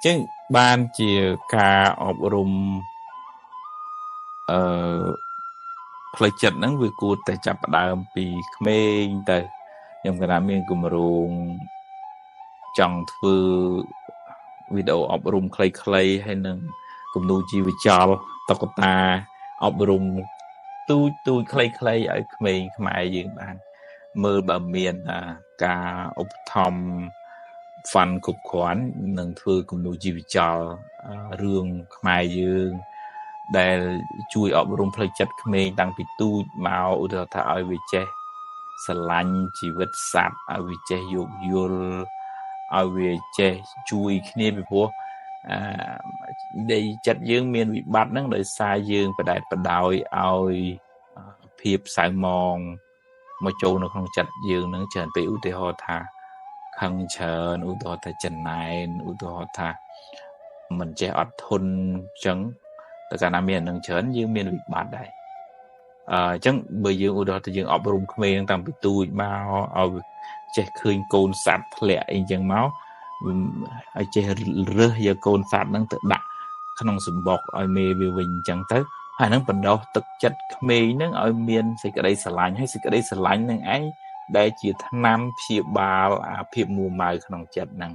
ចឹងបានជាការអប់រំផ្លូវចិត្តហ្នឹងវាគួរតែចាប់ផ្ដើមពីក្មេងទៅខ្ញុំគណៈមានគម្រោងចង់ធ្វើវីដេអូអប់រំខ្លីៗហើយនឹងគំនូរជីវចលតុក្កតាអប់រំទូចខ្លីៗឲ្យក្មេងខ្មែរយើងបានមើលបើមានការឧបត្ថម្ភ fund គ្រប់គ្រាន់នឹងធ្វើគំនូរជីវចលរឿងខ្មែរយើងដែលជួយអប់រំផ្លូវចិត្តក្មេងតាំងពីទូចមកឧទាហរណ៍ថាឲ្យវាចេះស្រឡាញ់ជីវិតសត្វឲ្យវាចេះយោគយល់ឲ្យវាចេះជួយគ្នាពីព្រោះដែលចិត្តយើងមានវិបត្តិហ្នឹងដោយសារយើងបដែតបដោយឲ្យភាពសៅមងមកចូលនៅក្នុងចិត្តយើងហ្នឹងច្រើនពេកឧទាហរណ៍ថាខឹងច្រើនឧទាហរណ៍ថាចំណែនឧទាហរណ៍ថាមិនចេះអត់ធន់អញ្ចឹងតែកាលណាមានអានឹងច្រើនយើងមានវិបត្តិដែរអញ្ចឹងបើយើងឧទាហរណ៍ថាយើងអប់រំក្មេងតាំងពីទូចមកឲ្យចេះឃើញកូនសត្វធ្លាក់អីចឹងមកឲ្យចេះរើសយកកូនសត្វហ្នឹងទៅដាក់ក្នុងសម្បុកឲ្យមេវាវិញអញ្ចឹងទៅហើយហ្នឹងបណ្ដោះទឹកចិត្តក្មេងហ្នឹងឲ្យមានសេចក្តីស្រឡាញ់ហើយសេចក្តីស្រឡាញ់ហ្នឹងឯងដែលជាថ្នាំព្យាបាលអាភាពមួម៉ៅក្នុងចិត្តហ្នឹង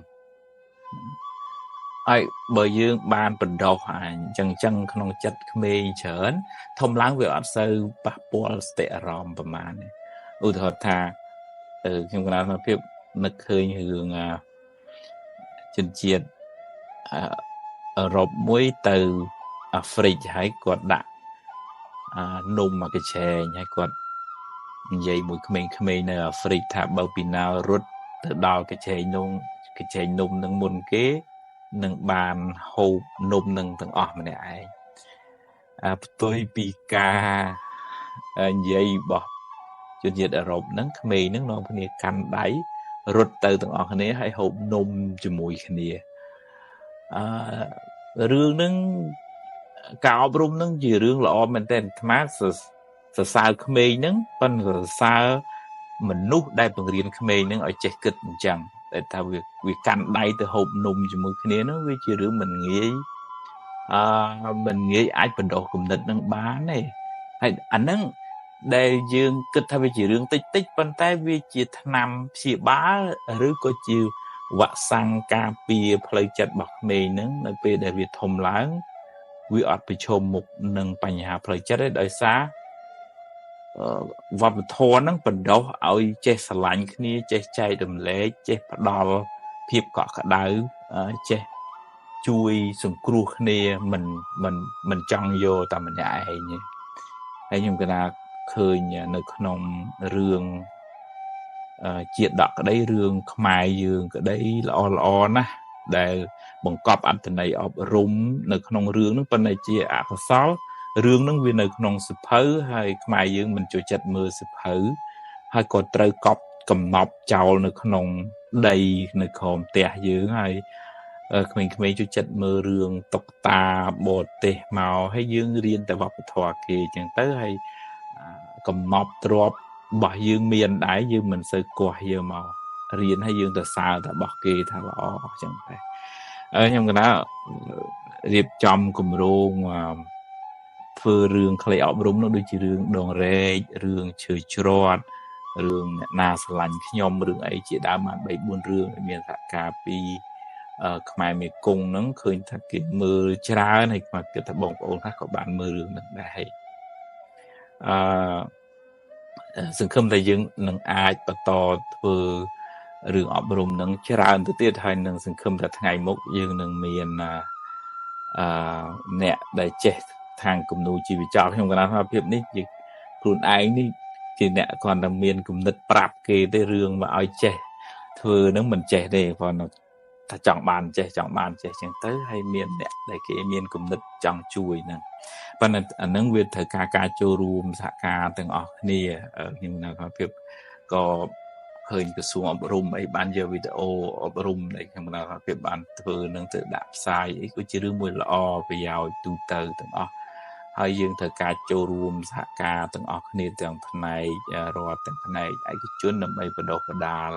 ហើយបើយើងបានបណ្ដោះអញ្ចឹងក្នុងចិត្តក្មេងច្រើនធំឡើងវាអត់សូវប៉ះពាល់ស្ទិអារម្មណ៍ប្រហែលឧទាហរណ៍ថាខ្ញុំកណាត់មកភាពនឹកឃើញរឿងជនជាតិអឺរ៉ុបមួយទៅអាហ្វ្រិកហើយគាត់ដាក់នំមកកញ្ឆែងហើយគាត់និយាយមួយក្មេងៗនៅអាហ្វ្រិកថាបើពីណារត់ទៅដល់កញ្ឆែងនំនឹងមុនគេនឹងបានហូបនំនឹងទាំងអស់ម្នាក់ឯងផ្ទុយពីការនិយាយរបស់ជនជាតិអឺរ៉ុបហ្នឹងក្មេងហ្នឹងនាំគ្នាកាន់ដៃរត់ទៅទាំងអស់គ្នាហើយហូបនំជាមួយគ្នារឿងហ្នឹងការអប់រំហ្នឹងជារឿងល្អមែនទែនអាត្មាសរសើរក្មេងហ្នឹងប៉ុន្តែសរសើរមនុស្សដែលបង្រៀនក្មេងហ្នឹងឲ្យចេះគិតអញ្ចឹងតែថាវាកាន់ដៃទៅហូបនំជាមួយគ្នាហ្នឹងវាជារឿងមិនងាយអាចបណ្ដោះគំនិតនឹងបានទេហើយអាហ្នឹងដែលយើងគិតថាវាជារឿងតិចប៉ុន្តែវាជាថ្នាំព្យាបាលឬក៏ជាវ៉ាក់សាំងការពារផ្លូវចិត្តរបស់ក្មេងហ្នឹងនៅពេលដែលវាធំឡើងវាអត់ប្រឈមមុខនឹងបញ្ហាផ្លូវចិត្តទេដោយសារវប្បធម៌ហ្នឹងបណ្ដោះឲ្យចេះស្រឡាញ់គ្នាចេះចែករំលែកចេះផ្ដល់ភាពកក់ក្ដៅចេះជួយសង្គ្រោះគ្នាមិនចង់យកតែម្នាក់ឯងទេហើយខ្ញុំកណាឃើញនៅក្នុងរឿងជាតិដកក្តីរឿងខ្មែរយើងក្តីល្អណាស់ដែលបង្កប់អត្ថន័យអប់រំនៅក្នុងរឿងហ្នឹងប៉ុន្តែជាអកុសលរឿងហ្នឹងវានៅក្នុងសិភៅហើយខ្មែរយើងមិនចូលចិត្តមើលសិភៅហើយក៏ត្រូវកប់កំណប់ចោលនៅក្នុងដីនៅក្រោមផ្ទះយើងហើយក្មេងៗចូលចិត្តមើលរឿងតុក្កតាបរទេសមកហើយយើងរៀនតែវប្បធម៌គេអញ្ចឹងទៅហើយកំណប់ទ្របរបស់យើងមានដែរយើងមិនសូវគាស់យកមករៀនហើយយើងទៅសើតែរបស់គេថាល្អអញ្ចឹងតែខ្ញុំកណារៀបចំគម្រោងធ្វើរឿងខ្លីអប់រំនោះដូចជារឿងដងរែករឿងឈើច្រត់រឿងអ្នកណាស្រឡាញ់ខ្ញុំរឿងអីជាដើមបាន 3-4 រឿងមានសហការពីខ្មែរមេគង្គហ្នឹងឃើញថាគេមើលច្រើនហើយគាត់គិតថាបងប្អូនខ្លះក៏បានមើលរឿងហ្នឹងដែរហើយសង្ឃឹមថាយើងនឹងអាចបន្តធ្វើរឿងអប់រំនឹងច្រើនទៅទៀតហើយនឹងសង្ឃឹមថាថ្ងៃមុខយើងនឹងមានអ្នកដែលចេះខាងគំនូរជីវចលខ្ញុំកណាថាភាពនេះជាខ្លួនឯងនេះជាអ្នកគាត់តែមានគំនិតប្រាប់គេទេរឿងមកឲ្យចេះធ្វើនឹងមិនចេះទេគាត់ថាចង់បានចេះចឹងទៅហើយមានអ្នកដែលគេមានគំនិតចង់ជួយហ្នឹងប៉ុន្តែអានឹងវាត្រូវការចូលរួមសហការទាំងអស់គ្នាខ្ញុំនៅក្នុងភាពក៏ឃើញក្រសួងអប់រំអីបានយកវីដេអូអប់រំដែលខ្ញុំនៅក្នុងភាពបានធ្វើនឹងទៅដាក់ផ្សាយអីក៏ជារឿងមួយល្អប្រយោជន៍ទូទៅទាំងអស់ហើយយើងត្រូវការចូលរួមសហការទាំងអស់គ្នាទាំងផ្នែករដ្ឋទាំងផ្នែកឯកជនដើម្បីបណ្ដុះបណ្ដាល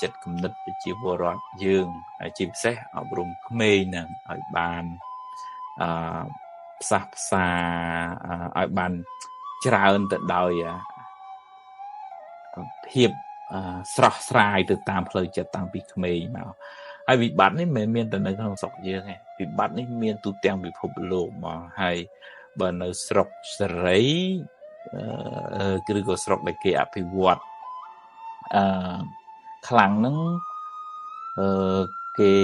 ចិត្តគំនិតប្រជាពលរដ្ឋយើងហើយជាពិសេសអប់រំក្មេងហ្នឹងឲ្យបានផ្សះផ្សាឲ្យបានច្រើនទៅដោយភាពស្រស់ស្រាយទៅតាមផ្លូវចិត្តតាំងពីក្មេងមកហើយវិបត្តិនេះមិនមែនតែនៅក្នុងស្រុកយើងទេវិបត្តិនេះមានទូទាំងពិភពលោកមកហើយបើនៅស្រុកសេរីឬក៏ស្រុកដែលគេអភិវឌ្ឍខ្លាំងហ្នឹងគេ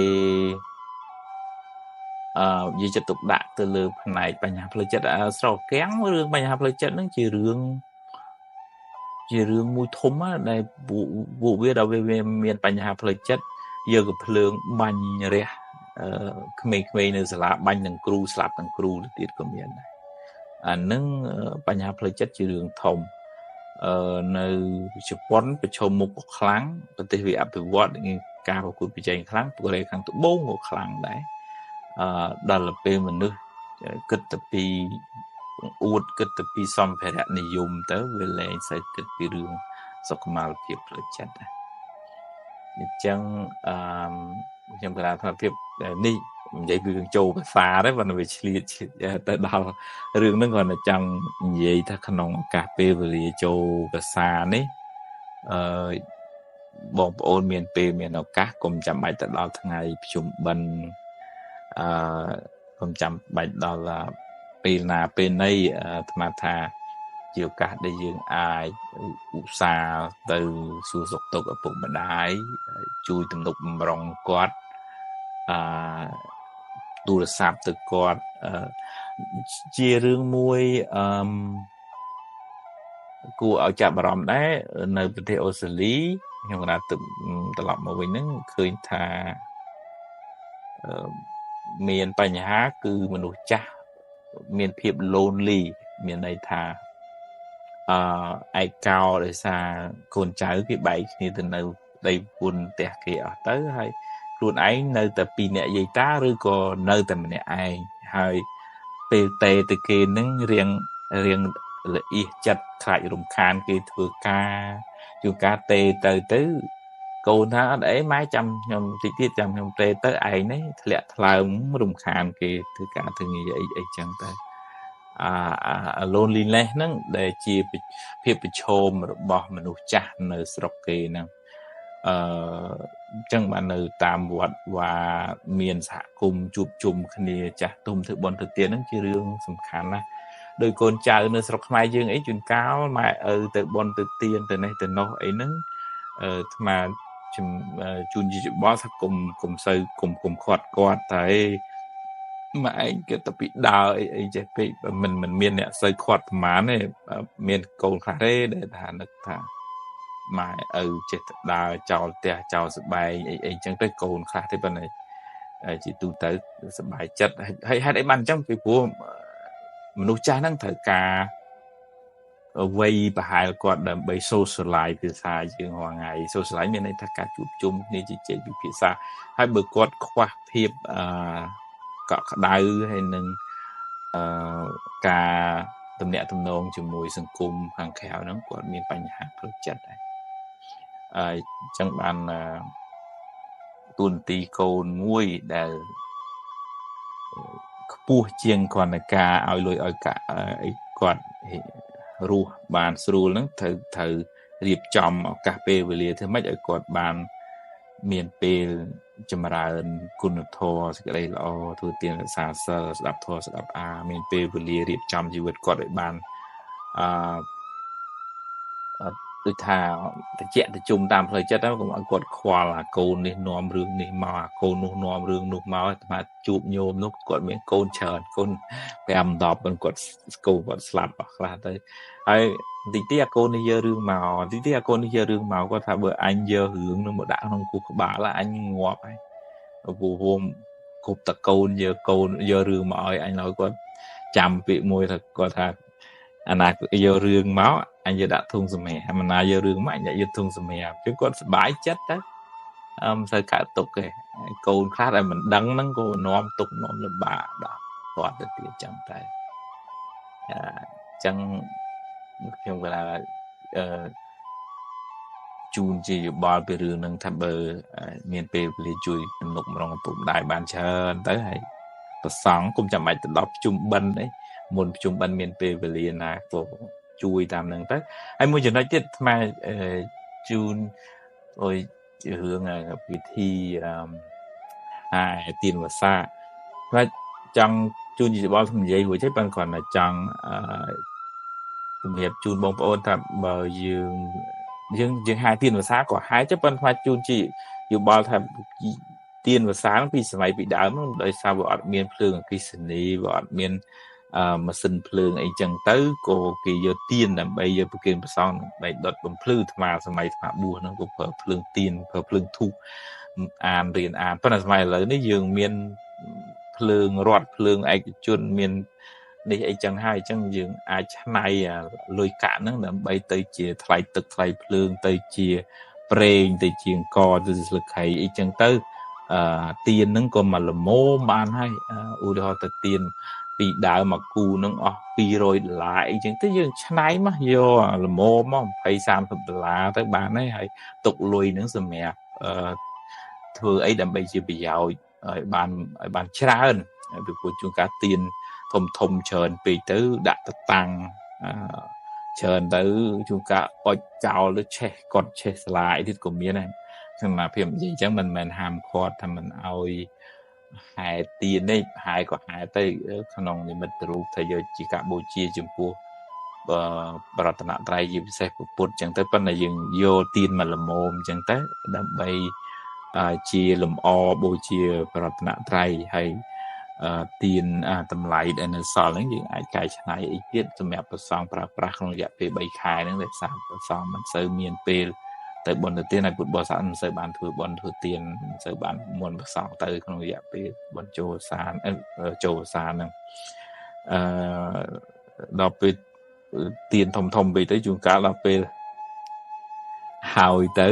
និយាយចិត្តទុកដាក់ទៅលើផ្នែកបញ្ហាផ្លូវចិត្តស្រុកកាំងរឿងបញ្ហាផ្លូវចិត្តហ្នឹងជារឿងមួយធំណាស់ដែលពួកវាដល់វាមានបញ្ហាផ្លូវចិត្តយកកំភ្លើងបាញ់រះក្មេងៗនៅសាលាបាញ់នឹងគ្រូស្លាប់នឹងគ្រូទៅទៀតក៏មានដែរអានឹងបញ្ហាផ្លូវចិត្តជារឿងធំនៅជប៉ុនប្រឈមមុខក៏ខ្លាំងប្រទេសវាអភិវឌ្ឍការប្រកួតប្រជែងខ្លាំងកូរ៉េខាងត្បូងក៏ខ្លាំងដែរដល់ពេលមនុស្សគិតទៅពីអួតគិតទៅពីសម្ភារៈនិយមទៅវាលែងសូវគិតពីរឿងសុខុមាលភាពផ្លូវចិត្តដែរអញ្ចឹងខ្ញុំគិតថាភាពនេះនិយាយពីរឿងចូលភាសាដែរបើវាឆ្លៀតទៅដល់រឿងហ្នឹងគាត់តែចង់និយាយថាក្នុងឱកាសពេលវេលាចូលភាសានេះបងប្អូនមានពេលមានឱកាសកុំចាំបាច់ទៅដល់ថ្ងៃប្រជុំបិណ្ឌកុំចាំបាច់ដល់ពេលណាពេលណីអាត្មាថាជាឱកាសដែលយើងអាចឧស្សាហ៍ទៅសួរសុខទុក្ខឪពុកម្ដាយជួយទំនុកបម្រុងគាត់ទូរស័ព្ទទៅគាត់ជារឿងមួយគួរឲ្យចាប់អារម្មណ៍ដែរនៅប្រទេសអូស្ត្រាលីខ្ញុំកណាត់ត្រឡប់មកវិញហ្នឹងឃើញថាមានបញ្ហាគឺមនុស្សចាស់មានភាព lonely មានន័យថាឯកោដោយសារកូនចៅគេបែកគ្នាទៅនៅដីពុនផ្ទះគេអស់ទៅហើយខ្លួនឯងនៅតែពីរនាក់យាយតាឬក៏នៅតែម្នាក់ឯងហើយពេលតេទៅគេនឹងរៀងល្អៀសចិត្តខ្លាចរំខានគេធ្វើការជួនកាលតេទៅកូនថាអត់អីម៉ែចាំខ្ញុំតិចទៀតចាំខ្ញុំតេទៅឯងនេះធ្លាក់ថ្លើមរំខានគេធ្វើការធ្វើងារអីចឹងទៅloneliness ហ្នឹងដែលជាភាពប្រឈមរបស់មនុស្សចាស់នៅស្រុកគេហ្នឹងអញ្ចឹងបាននៅតាមវត្តវាមានសហគមន៍ជួបជុំគ្នាចាស់ទុំធ្វើបុណ្យទៅទានហ្នឹងជារឿងសំខាន់ណាស់ដោយកូនចៅនៅស្រុកខ្មែរយើងអីជួនកាលម៉ែឪទៅបុណ្យទៅទានទៅនេះទៅនោះអីហ្នឹងអាត្មាជួនជាបោះថាគុំសូវគុំខាត់គាត់តែម៉ែឯងគិតទៅពីដើរអីចេះពេកមិនមានអ្នកសូវខាត់ប្រមាណទេមានកូនខ្លះទេដែលថានឹកថាម៉ែឪចេះទៅដើរចោលផ្ទះចោលសបែងអីចឹងទៅកូនខ្លះទេប៉ុន្តែជាទូទៅសบายចិត្តហើយហេតុអីបានអញ្ចឹងពីព្រោះមនុស្សចាស់ហ្នឹងត្រូវការវ័យប្រហែលគាត់ដើម្បី socialize ភាសាយើងរាល់ថ្ងៃ socialize មានន័យថាការជួបជុំគ្នាជជែកពិភាក្សាហើយបើគាត់ខ្វះភាពកក់ក្ដៅហើយនឹងការទំនាក់ទំនងជាមួយសង្គមខាងក្រៅហ្នឹងគាត់មានបញ្ហាផ្លូវចិត្តដែរអញ្ចឹងបានទូនទីកូនមួយដែលខ្ពស់ជាងគ្រាន់តែការឲ្យលុយឲ្យកាក់អីគាត់រស់បានស្រួលហ្នឹងត្រូវរៀបចំឱកាសពេលវេលាធ្វើម៉េចឲ្យគាត់បានមានពេលចម្រើនគុណធម៌សេចក្តីល្អធ្វើទានរក្សាសិលស្ដាប់ធម៌ស្ដាប់មានពេលវេលារៀបចំជីវិតគាត់ឲ្យបានដូចថាតិចតិជុំតាមផ្លូវចិត្តហ្នឹងកុំឲ្យគាត់ខ្វល់កូននេះនាំរឿងនេះមកកូននោះនាំរឿងនោះមកតែជួបញោមនោះគាត់មានកូនច្រើនកូន5 10គាត់កូនគាត់ស្លាប់អស់ខ្លះទៅហើយតិចទៀតកូននេះយករឿងមកតិចទៀតកូននេះយករឿងមកគាត់ថាបើអញយករឿងនោះមកដាក់ក្នុងគូក្បាលអញងាប់ហើយព្រោះគ្រប់តកូនយករឿងមកឲ្យអញឲ្យគាត់ចាំពាក្យមួយថាគាត់ថាអាណាយករឿងមកអញយកដាក់ធុងសម្រាប់អាណាយករឿងមកអញដាក់យកធុងសម្រាប់គឺគាត់សុបាយចិត្តទៅមិនសូវកើតទុកទេកូនខ្លះដែលមិនដឹងហ្នឹងក៏នាំទុកនាំលំបាកដល់គាត់ទៅទៀតចឹងតែចឹងខ្ញុំគាត់ថា ជួនជាយោបល់ពីរឿងហ្នឹងថាបើមានពេលវេលាជួយទំនុកម្ដងឪពុកម្ដាយបានច្រើនទៅហើយប្រសង់គុំចាំបាច់ទៅដល់ប្រជុំបិណ្ឌអីមុនប្រជុំបិណ្ឌមានពេលវេលាណាក៏ជួយតាមហ្នឹងទៅហើយមួយចំណុចទៀតស្មើជូនអុយរឿងវិធីទានវស្សាគាត់ចង់ជូនយោបល់ខ្ញុំនិយាយរួចទេប៉ុន្តែគាត់ចង់ជំរាបជូនបងប្អូនថាបើយើងហាយទានវស្សាក៏ហាយទេប៉ុន្តែជូនជាយោបល់ថាទានវស្សាពីសម័យពីដើមដោយសារវាអត់មានភ្លើងអគ្គិសនីវាអត់មានម៉ាស៊ីនភ្លើងអីចឹងទៅក៏គេយកទៀនដើម្បីយកប្រគេនព្រះសង្ឃដើម្បីដុតបំភ្លឺថ្មសម័យថ្មបួសហ្នឹងក៏ប្រើភ្លើងទៀនប្រើភ្លើងធូបអានរៀនអានប៉ុន្តែសម័យឥឡូវនេះយើងមានភ្លើងរដ្ឋភ្លើងឯកជនមាននេះអីចឹងហើយអញ្ចឹងយើងអាចឆ្នៃលុយកាក់ហ្នឹងដើម្បីទៅជាថ្លៃទឹកថ្លៃភ្លើងទៅជាប្រេងទៅជាអង្គទៅស្លឹកខៃអីចឹងទៅទៀនហ្នឹងក៏មកល្មមបានហើយឧទាហរណ៍ទៅទៀនពីដើមមកគូនឹងអស់$200អីចឹងទៅយើងឆ្នៃមកយកល្មមមក$20-30ទៅបានហើយទុកលុយហ្នឹងសម្រាប់ធ្វើអីដើម្បីជាប្រយោជន៍ឲ្យបានច្រើនពីព្រោះជួនកាលទៀនធំច្រើនពេកទៅដាក់ទៅតាំងច្រើនទៅជួនកាលអុចចោលទៅឆេះកត់ឆេះស្លាអីទៀតក៏មានដែរសម្រាប់ភាពនិយាយអញ្ចឹងមិនមែនហាមឃាត់ថាមិនឲ្យហែទៀននេះហែក៏ហែទៅក្នុងនិមិត្តរូបថាយកជាការបូជាចំពោះបរតនត្រ័យជាពិសេសពុទ្ធអញ្ចឹងទៅប៉ុន្តែយើងយកទៀនមកល្មមអញ្ចឹងទៅដើម្បីជាលំអបូជាបរតនត្រ័យហើយទៀនតម្លៃដែលនៅសល់ហ្នឹងយើងអាចកែច្នៃអីទៀតសម្រាប់ប្រសងប្រើប្រាស់ក្នុងរយៈពេល3ខែហ្នឹងដែលសារប្រសងមិនសូវមានពេលទៅបុណ្យទៅទៀនហើយពុទ្ធបរិស័ទមិនសូវបានធ្វើបុណ្យធ្វើទៀនមិនសូវបានមុនប្រសងទៅក្នុងរយៈពេលបុណ្យចូលសាហ្នឹងដល់ពេលទៀនធំពេកទៅជួនកាលដល់ពេលហើយទៅ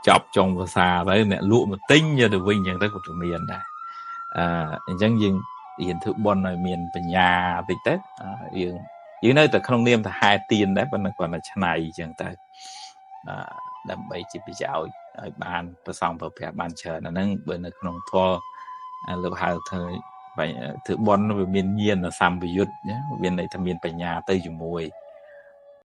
ចប់ចុងភាសាទៅអ្នកលក់មកទិញយកទៅវិញអញ្ចឹងទៅក៏មានដែរអញ្ចឹងយើងរៀនធ្វើបុណ្យឲ្យមានបញ្ញាតិចទៅយើងនៅតែក្នុងនាមថាហែទៀនដែរប៉ុន្តែគាត់តែឆ្នៃអញ្ចឹងទៅដើម្បីជាប្រយោជន៍ឲ្យបានប្រសងប្រព្រឹត្តបានច្រើនអាហ្នឹងបើនៅក្នុងធម៌លើកហៅធ្វើបុណ្យវាមានញាណសម្បយុទ្ធវាន័យថាមានបញ្ញាទៅជាមួយ